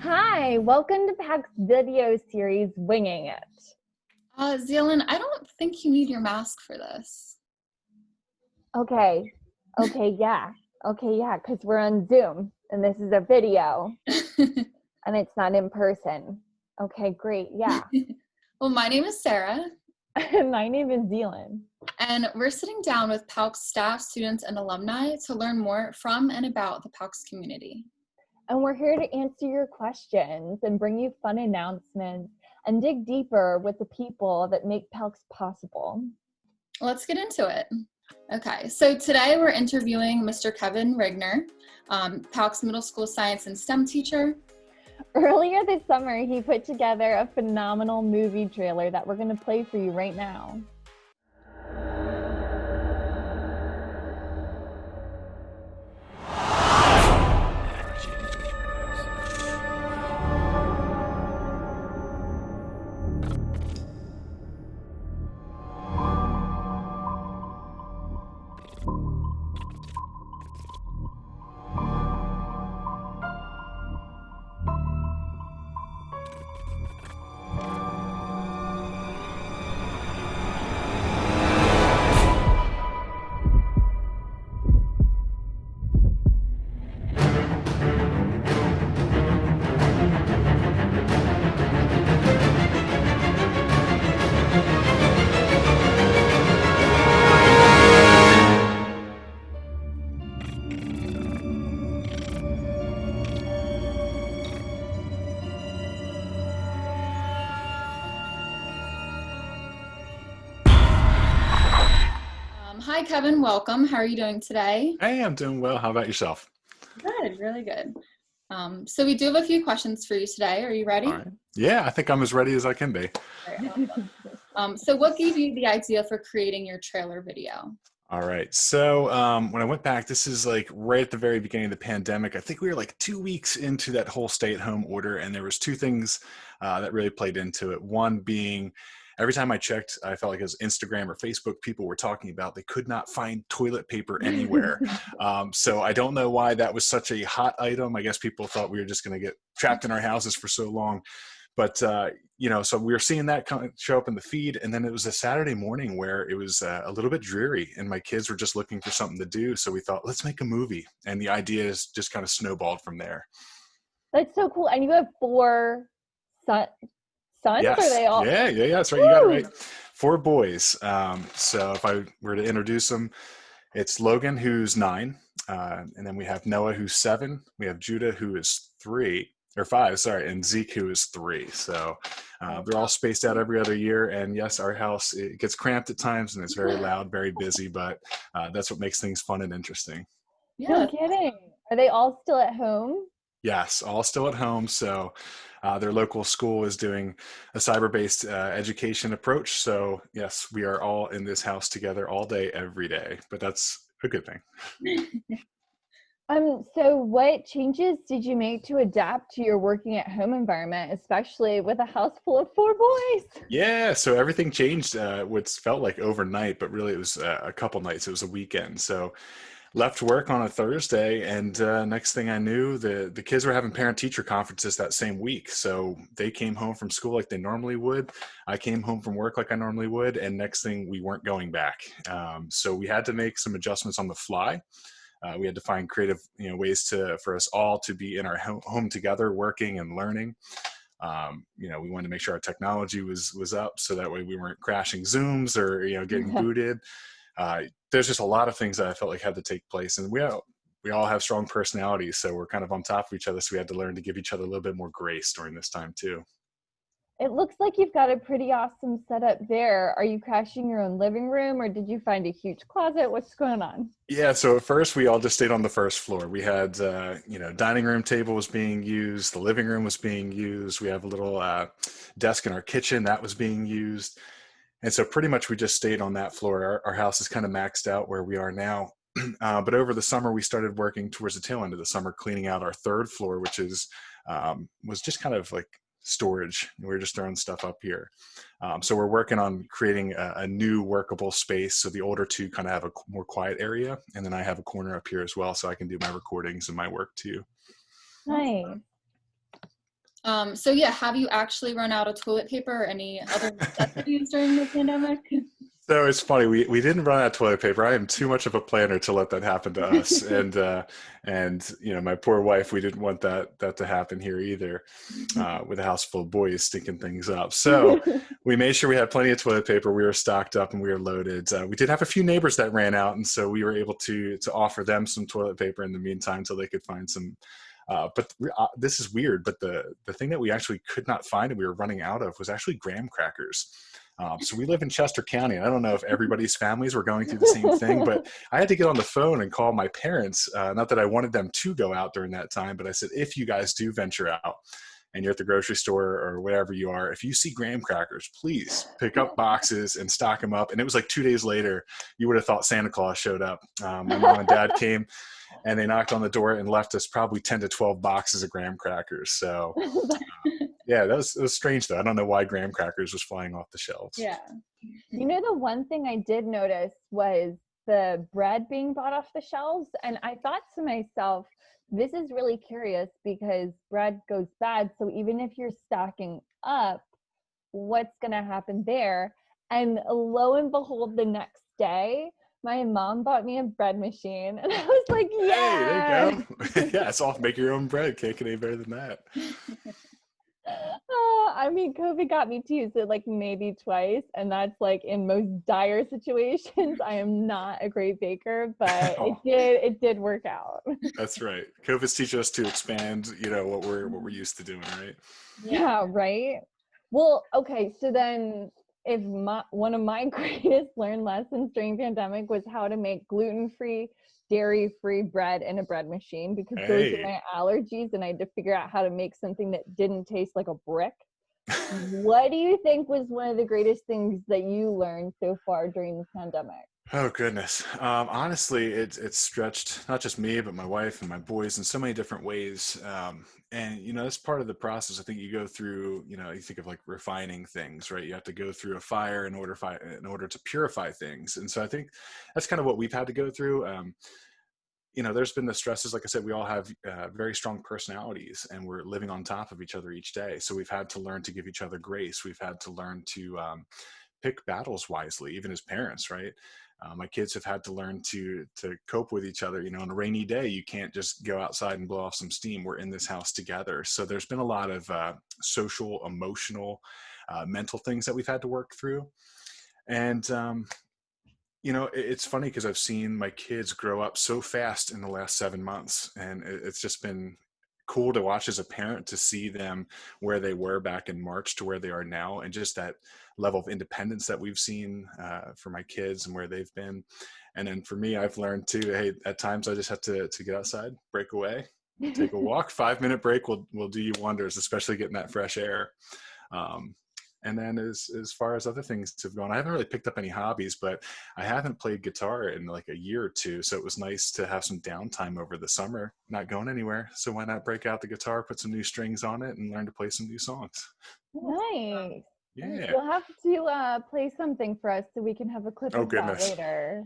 Hi, welcome to PALCS video series, Winging It. Zealand, I don't think you need your mask for this. Okay, yeah, because we're on Zoom, and this is a video, and it's not in person. Okay, great, yeah. Well, my name is Sarah. And my name is Zealand. And we're sitting down with PALCS staff, students, and alumni to learn more from and about the PALCS community. And we're here to answer your questions and bring you fun announcements and dig deeper with the people that make PALCS possible. Let's get into it. Okay, so today we're interviewing Mr. Kevin Rigner, PALCS Middle School Science and STEM teacher. Earlier this summer, he put together a phenomenal movie trailer that we're going to play for you right now. Hi, Kevin. Welcome. How are you doing today? Hey, I'm doing well. How about yourself? Good, really good. So we do have a few questions for you today. Are you ready? All right. Yeah, I think I'm as ready as I can be. So what gave you the idea for creating your trailer video? All right. So when I went back, this is like right at the very beginning of the pandemic. I think we were like 2 weeks into that whole stay-at-home order, and there was two things that really played into it. One being, every time I checked, I felt like it was Instagram or Facebook, people were talking about they could not find toilet paper anywhere. So I don't know why that was such a hot item. I guess people thought we were just going to get trapped in our houses for so long. But, so we were seeing that show up in the feed. And then it was a Saturday morning where it was a little bit dreary and my kids were just looking for something to do. So we thought, let's make a movie. And the ideas just kind of snowballed from there. That's so cool. And you have 4 sons? Yes. Are they all? Yeah, that's right. You got it right. 4 boys. So if I were to introduce them, it's Logan, who's 9. And then we have Noah, who's 7. We have Judah, who is 5, and Zeke, who is 3. So they're all spaced out every other year. And yes, our house, it gets cramped at times and it's very loud, very busy, but that's what makes things fun and interesting. Yeah. No kidding. Are they all still at home? Yes, all still at home. So their local school is doing a cyber-based education approach. So yes, we are all in this house together all day, every day, but that's a good thing. So what changes did you make to adapt to your working at home environment, especially with a house full of 4 boys? Yeah, so everything changed what felt like overnight, but really it was a couple nights. It was a weekend. So left work on a Thursday, and next thing I knew, the kids were having parent-teacher conferences that same week. So they came home from school like they normally would. I came home from work like I normally would, and next thing, we weren't going back. So we had to make some adjustments on the fly. We had to find creative ways for us all to be in our home together, working and learning. We wanted to make sure our technology was up so that way we weren't crashing Zooms or getting booted. There's just a lot of things that I felt like had to take place, and we all have strong personalities, so we're kind of on top of each other. So we had to learn to give each other a little bit more grace during this time too. It looks like you've got a pretty awesome setup there. Are you crashing your own living room, or did you find a huge closet? What's going on? Yeah, so at first we all just stayed on the first floor. We had, dining room table was being used. The living room was being used. We have a little desk in our kitchen that was being used. And so pretty much we just stayed on that floor. Our house is kind of maxed out where we are now. But over the summer, we started working towards the tail end of the summer, cleaning out our 3rd floor, which was just kind of like storage. We were just throwing stuff up here. So we're working on creating a new workable space. So the older 2 kind of have a more quiet area. And then I have a corner up here as well, so I can do my recordings and my work too. Nice. So yeah, have you actually run out of toilet paper or any other necessities during the pandemic? So it's funny. We didn't run out of toilet paper. I am too much of a planner to let that happen to us. And my poor wife, we didn't want that to happen here either, with a house full of boys stinking things up. So we made sure we had plenty of toilet paper. We were stocked up and we were loaded. We did have a few neighbors that ran out, and so we were able to offer them some toilet paper in the meantime till they could find some. But this is weird. But the thing that we actually could not find and we were running out of was actually graham crackers. So we live in Chester County. And I don't know if everybody's families were going through the same thing, but I had to get on the phone and call my parents. Not that I wanted them to go out during that time, but I said, if you guys do venture out and you're at the grocery store or wherever you are, if you see graham crackers, please pick up boxes and stock them up. And it was like 2 days later, you would have thought Santa Claus showed up. My mom and dad came and they knocked on the door and left us probably 10 to 12 boxes of graham crackers. So yeah, it was strange though. I don't know why graham crackers was flying off the shelves. Yeah. The one thing I did notice was the bread being bought off the shelves. And I thought to myself, this is really curious because bread goes bad. So even if you're stocking up, what's going to happen there? And lo and behold, the next day, my mom bought me a bread machine. And I was like, yeah. Hey, there you go. Yeah, it's all make your own bread. Can't get any better than that. COVID got me too, so like maybe twice, and that's like in most dire situations. I am not a great baker, but it did work out. That's right. COVID's teaching us to expand, what we're used to doing, right? Yeah, right. Well, okay, so then if one of my greatest learned lessons during pandemic was how to make gluten-free, dairy-free bread in a bread machine, because those are my allergies, and I had to figure out how to make something that didn't taste like a brick. What do you think was one of the greatest things that you learned so far during the pandemic? Oh goodness. Honestly, it's stretched not just me, but my wife and my boys in so many different ways. And that's part of the process. I think you go through, you think of like refining things, right? You have to go through a fire in order to purify things. And so I think that's kind of what we've had to go through. There's been the stresses. Like I said, we all have very strong personalities, and we're living on top of each other each day. So we've had to learn to give each other grace. We've had to learn to pick battles wisely, even as parents, right? My kids have had to learn to cope with each other. On a rainy day, you can't just go outside and blow off some steam. We're in this house together. So there's been a lot of social, emotional, mental things that we've had to work through. And, it's funny because I've seen my kids grow up so fast in the last 7 months, and it's just been cool to watch as a parent to see them where they were back in March to where they are now, and just that level of independence that we've seen for my kids and where they've been. And then for me, I've learned too, hey, at times I just have to get outside, break away, take a walk. 5-minute break will do you wonders, especially getting that fresh air. And then as far as other things have gone, I haven't really picked up any hobbies, but I haven't played guitar in like a year or two. So it was nice to have some downtime over the summer, not going anywhere. So why not break out the guitar, put some new strings on it, and learn to play some new songs? Nice. Yeah. You'll have to play something for us so we can have a clip of that later.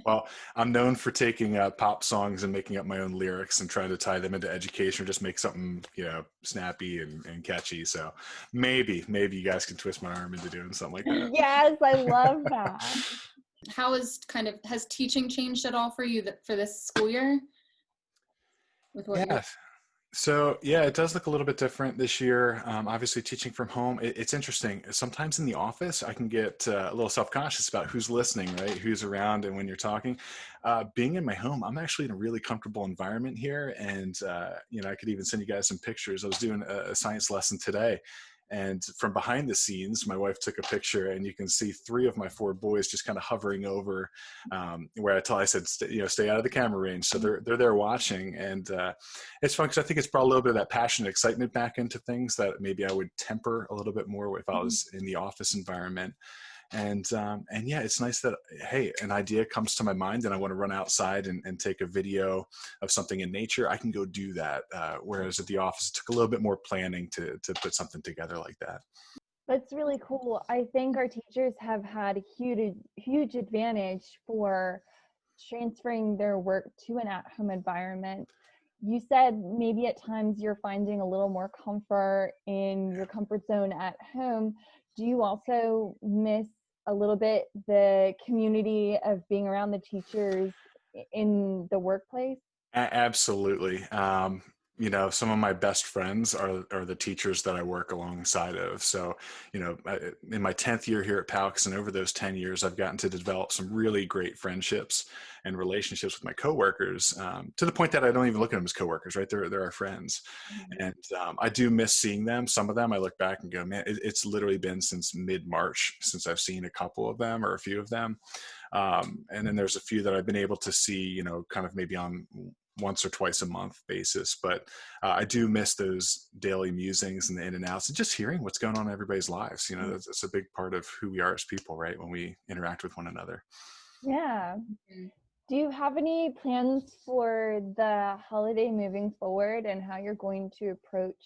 Well, I'm known for taking pop songs and making up my own lyrics and trying to tie them into education, or just make something, snappy and catchy. So maybe you guys can twist my arm into doing something like that. Yes, I love that. How has teaching changed at all for you for this school year? With what So yeah, it does look a little bit different this year. Obviously teaching from home, it's interesting. Sometimes in the office, I can get a little self-conscious about who's listening, right? Who's around and when you're talking. Being in my home, I'm actually in a really comfortable environment here. And, I could even send you guys some pictures. I was doing a science lesson today, and from behind the scenes, my wife took a picture, and you can see 3 of my 4 boys just kind of hovering over where I said, stay out of the camera range. So they're there watching, and it's fun because I think it's brought a little bit of that passion and excitement back into things that maybe I would temper a little bit more if I was in the office environment. And yeah, it's nice that, hey, an idea comes to my mind and I want to run outside and take a video of something in nature. I can go do that. Whereas at the office, it took a little bit more planning to put something together like that. That's really cool. I think our teachers have had a huge advantage for transferring their work to an at-home environment. you said maybe at times you're finding a little more comfort in your comfort zone at home. Do you also miss a little bit the community of being around the teachers in the workplace? Absolutely. Some of my best friends are the teachers that I work alongside of. So, in my 10th year here at PALCS, and over those 10 years, I've gotten to develop some really great friendships and relationships with my coworkers, to the point that I don't even look at them as coworkers, right? They're our friends. Mm-hmm. And I do miss seeing them. Some of them I look back and go, man, it's literally been since mid-March since I've seen a couple of them or a few of them. And then there's a few that I've been able to see, kind of maybe on once or twice a month basis, but I do miss those daily musings and the in and outs and just hearing what's going on in everybody's lives. That's a big part of who we are as people, right? When we interact with one another. Yeah. Do you have any plans for the holiday moving forward and how you're going to approach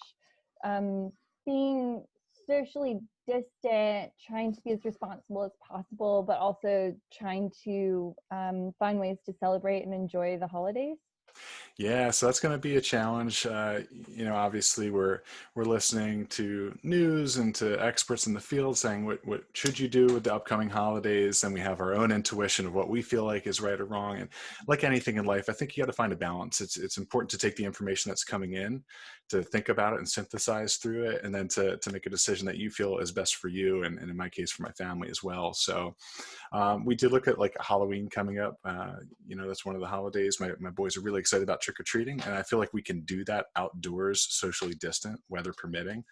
being socially distant, trying to be as responsible as possible, but also trying to find ways to celebrate and enjoy the holidays? Yeah, so that's going to be a challenge. Obviously we're listening to news and to experts in the field saying what should you do with the upcoming holidays, and we have our own intuition of what we feel like is right or wrong. And like anything in life, I think you got to find a balance. It's important to take the information that's coming in, to think about it and synthesize through it, and then to make a decision that you feel is best for you, and in my case for my family as well. So we did look at like Halloween coming up. That's one of the holidays. My boys are really excited about trick-or-treating, and I feel like we can do that outdoors, socially distant, weather permitting.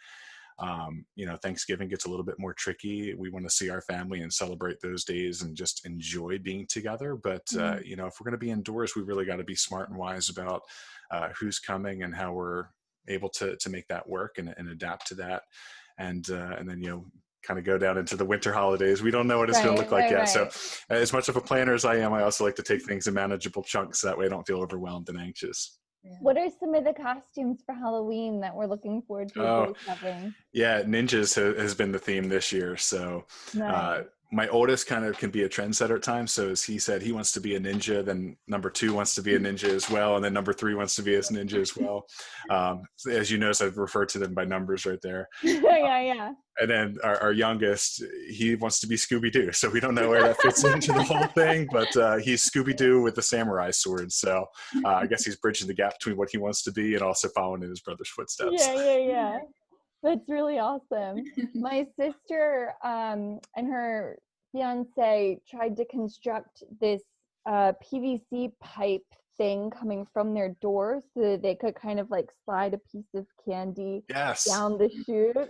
Thanksgiving gets a little bit more tricky. We want to see our family and celebrate those days and just enjoy being together. But, if we're going to be indoors, we really got to be smart and wise about who's coming and how we're able to make that work and adapt to that. And then, kind of go down into the winter holidays. We don't know what it's going to look like yet. Right. So as much of a planner as I am, I also like to take things in manageable chunks. That way I don't feel overwhelmed and anxious. What are some of the costumes for Halloween that we're looking forward to? Yeah, ninjas has been the theme this year. So nice. My oldest kind of can be a trendsetter at times. So as he said, he wants to be a ninja, then number 2 wants to be a ninja as well. And then number 3 wants to be a ninja as well. As you notice, I've referred to them by numbers right there. Yeah. And then our youngest, he wants to be Scooby-Doo. So we don't know where that fits into the whole thing, but he's Scooby-Doo with the samurai sword. So I guess he's bridging the gap between what he wants to be and also following in his brother's footsteps. Yeah. That's really awesome. My sister and her fiance tried to construct this PVC pipe thing coming from their door so that they could kind of like slide a piece of candy down the chute.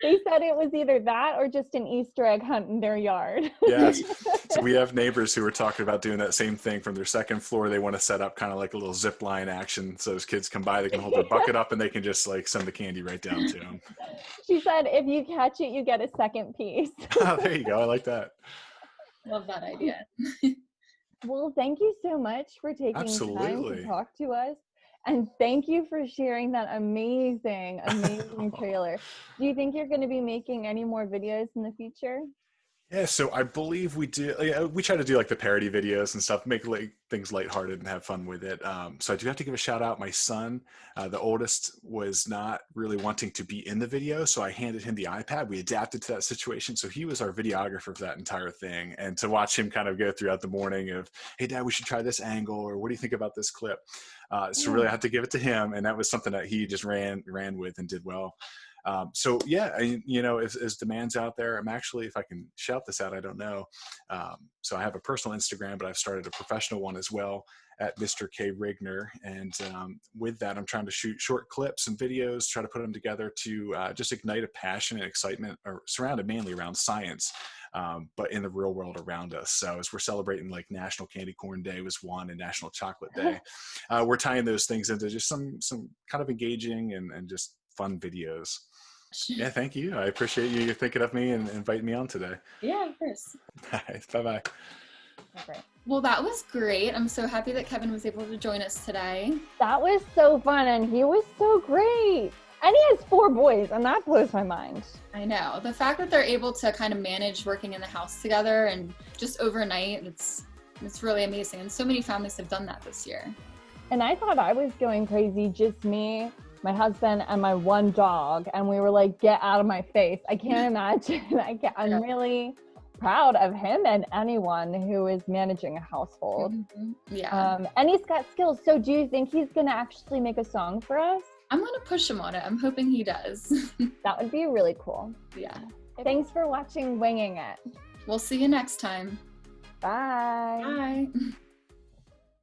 They said it was either that or just an Easter egg hunt in their yard. Yes. So we have neighbors who were talking about doing that same thing from their second floor. They want to set up kind of like a little zip line action. So as kids come by, they can hold their bucket up and they can just like send the candy right down to them. She said, if you catch it, you get a second piece. Oh, there you go. I like that. Love that idea. Well, thank you so much for taking time to talk to us. And thank you for sharing that amazing trailer. Do you think you're going to be making any more videos in the future? Yeah, so I believe we do. We try to do like the parody videos and stuff, make like things lighthearted and have fun with it. So I do have to give a shout out. My son, the oldest, was not really wanting to be in the video, so I handed him the iPad. We adapted to that situation, so he was our videographer for that entire thing. And to watch him kind of go throughout the morning of, hey, Dad, we should try this angle, or what do you think about this clip? So really, I had to give it to him, and that was something that he just ran with and did well. So yeah, as demands out there, I'm actually, if I can shout this out, I don't know. So I have a personal Instagram, but I've started a professional one as well at Mr. K. Rigner. And with that, I'm trying to shoot short clips and videos, try to put them together to just ignite a passion and excitement surrounded mainly around science, but in the real world around us. So as we're celebrating like National Candy Corn Day was one and National Chocolate Day, we're tying those things into just some kind of engaging and just fun videos. Yeah, thank you. I appreciate you thinking of me and inviting me on today. Yeah, of course. All right, bye-bye. Okay. Well, that was great. I'm so happy that Kevin was able to join us today. That was so fun, and he was so great. And he has 4 boys, and that blows my mind. I know. The fact that they're able to kind of manage working in the house together and just overnight, it's really amazing. And so many families have done that this year. And I thought I was going crazy, just me, my husband, and my one dog. And we were like, get out of my face. I can't imagine. I'm really proud of him and anyone who is managing a household. Yeah. And he's got skills. So do you think he's going to actually make a song for us? I'm going to push him on it. I'm hoping he does. That would be really cool. Yeah. Thanks for watching Winging It. We'll see you next time. Bye. Bye.